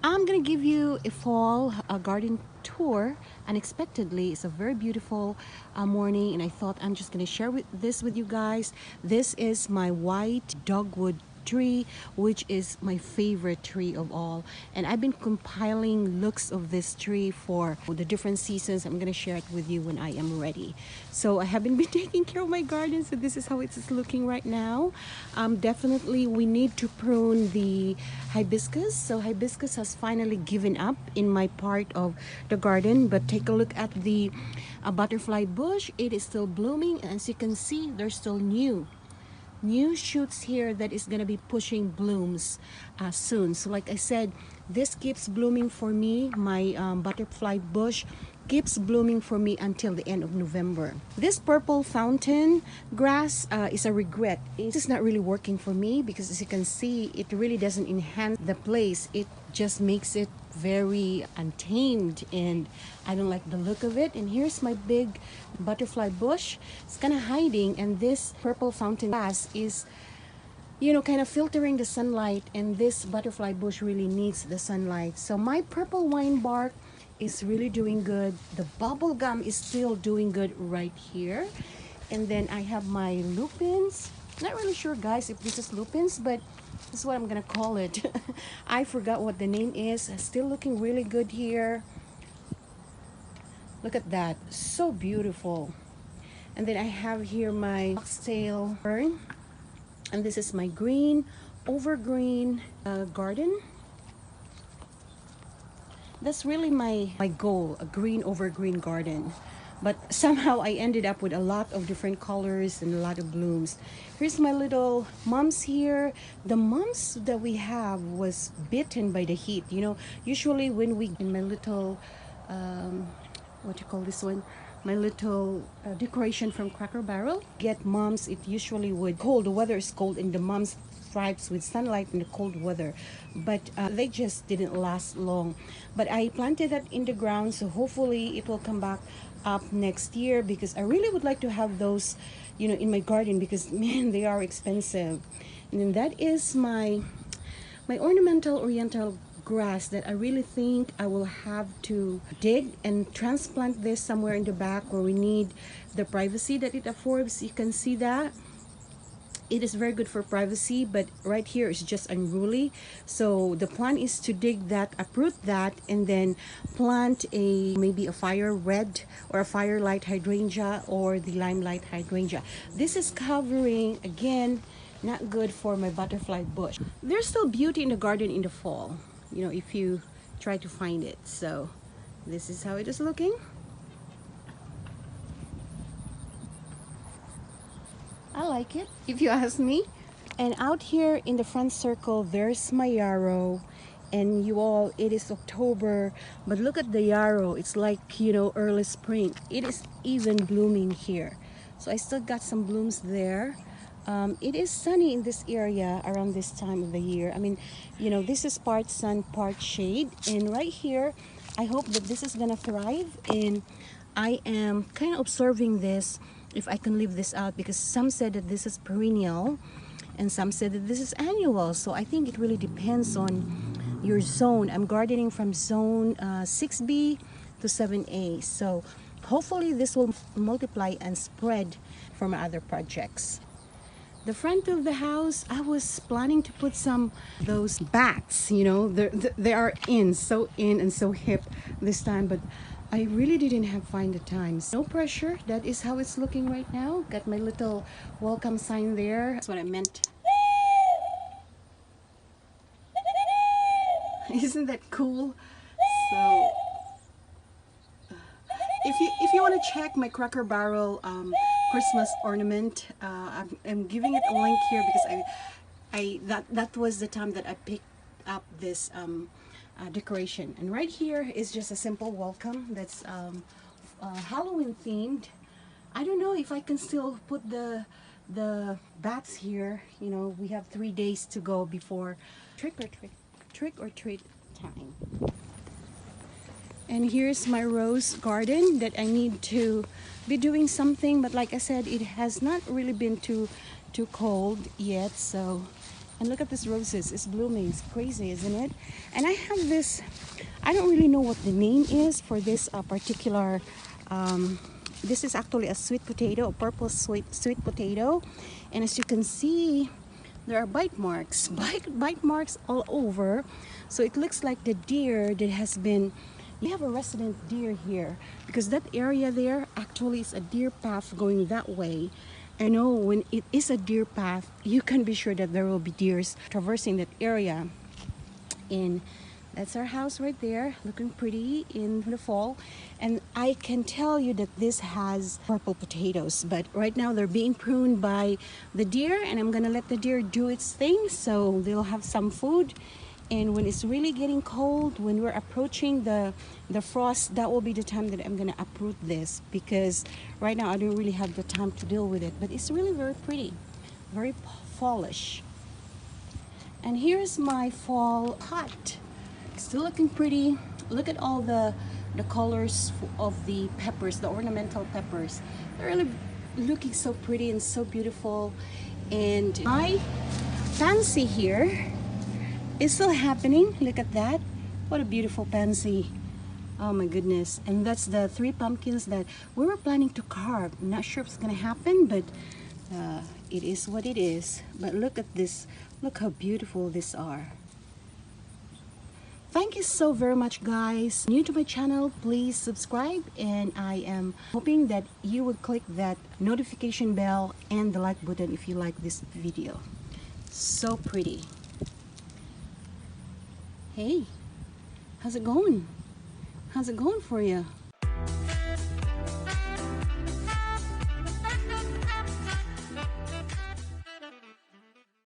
I'm gonna give you a fall garden tour unexpectedly. It's a very beautiful morning, and I thought I'm just gonna share this with you guys. This is my white dogwood tree, which is my favorite tree of all, and I've been compiling looks of this tree for the different seasons. I'm gonna share it with you when I am ready. So I haven't been taking care of my garden, so this is how it's looking right now. Definitely we need to prune the hibiscus. So hibiscus has finally given up in my part of the garden, but take a look at the butterfly bush. It is still blooming, and as you can see, they're still new shoots here that is going to be pushing blooms soon. So like I said, this keeps blooming for me. My butterfly bush keeps blooming for me until the end of November. This purple fountain grass is a regret. It is not really working for me because, as you can see, it really doesn't enhance the place. It just makes it very untamed, and I don't like the look of it. And here's my big butterfly bush. It's kind of hiding, and this purple fountain grass is, you know, kind of filtering the sunlight, and this butterfly bush really needs the sunlight. So my purple wine bark is really doing good. The bubble gum is still doing good right here. And then I have my lupines. Not really sure, guys, if this is lupines, but this is what I'm gonna call it. I forgot what the name is. Still looking really good here. Look at that, so beautiful. And then I have here my oxtail fern, and this is my green over green garden. That's really my goal, a green over green garden. But somehow I ended up with a lot of different colors and a lot of blooms. Here's my little mums here. The mums that we have was bitten by the heat. You know, usually when we, in my little, what do you call this one? My little decoration from Cracker Barrel, get mums, it usually would cold. The weather is cold, and the mums thrives with sunlight in the cold weather, but they just didn't last long. But I planted that in the ground, so hopefully it will come back up next year, because I really would like to have those, you know, in my garden, because man, they are expensive. And then that is my ornamental oriental grass that I really think I will have to dig and transplant this somewhere in the back where we need the privacy that it affords. You can see that it is very good for privacy, but right here is just unruly. So the plan is to dig that, uproot that, and then plant maybe a fire red or a firelight hydrangea or the limelight hydrangea. This is covering, again, not good for my butterfly bush. There's still beauty in the garden in the fall, you know, if you try to find it. So this is how it is looking. I like it, if you ask me. And out here in the front circle, there's my yarrow. And you all, it is October, but look at the yarrow. It's like, you know, early spring. It is even blooming here. So I still got some blooms there. It is sunny in this area around this time of the year. I mean, you know, this is part sun, part shade. And right here, I hope that this is gonna thrive. And I am kind of observing this, if I can leave this out, because some said that this is perennial and some said that this is annual. So I think it really depends on your zone. I'm gardening from zone 6B to 7A. So hopefully this will multiply and spread for my other projects. The front of the house, I was planning to put some those bats, you know, they are so in and so hip this time, but I really didn't find the time. No pressure. That is how it's looking right now. Got my little welcome sign there. That's what I meant. Isn't that cool? So if you want to check my Cracker Barrel Christmas ornament, I'm giving it a link here, because that was the time that I picked up this decoration. And right here is just a simple welcome that's Halloween themed. I don't know if I can still put the bats here. You know, we have 3 days to go before trick or treat time. And here's my rose garden that I need to be doing something, but like I said, it has not really been too cold yet, so And look at this roses. It's blooming. It's crazy, isn't it? And I have this, I don't really know what the name is for this particular, this is actually a sweet potato, a purple sweet potato. And as you can see, there are bite marks, bite marks all over. So it looks like the deer that has been, we have a resident deer here because that area there actually is a deer path going that way. I know when it is a deer path, you can be sure that there will be deers traversing that area. And that's our house right there, looking pretty in the fall. And I can tell you that this has purple potatoes, but right now they're being pruned by the deer, and I'm gonna let the deer do its thing so they'll have some food. And when it's really getting cold, when we're approaching the frost, that will be the time that I'm gonna uproot this, because right now I don't really have the time to deal with it. But it's really very pretty, very fallish. And here's my fall pot. Still looking pretty. Look at all the colors of the peppers, the ornamental peppers. They're really looking so pretty and so beautiful. And my pansy here is still happening. Look at that. What a beautiful pansy. Oh my goodness. And that's the 3 pumpkins that we were planning to carve. I'm not sure if it's gonna happen, but it is what it is. But look at this. Look how beautiful these are. Thank you so very much, guys. New to my channel, please subscribe, and I am hoping that you will click that notification bell and the like button if you like this video. So pretty. Hey, how's it going? How's it going for you?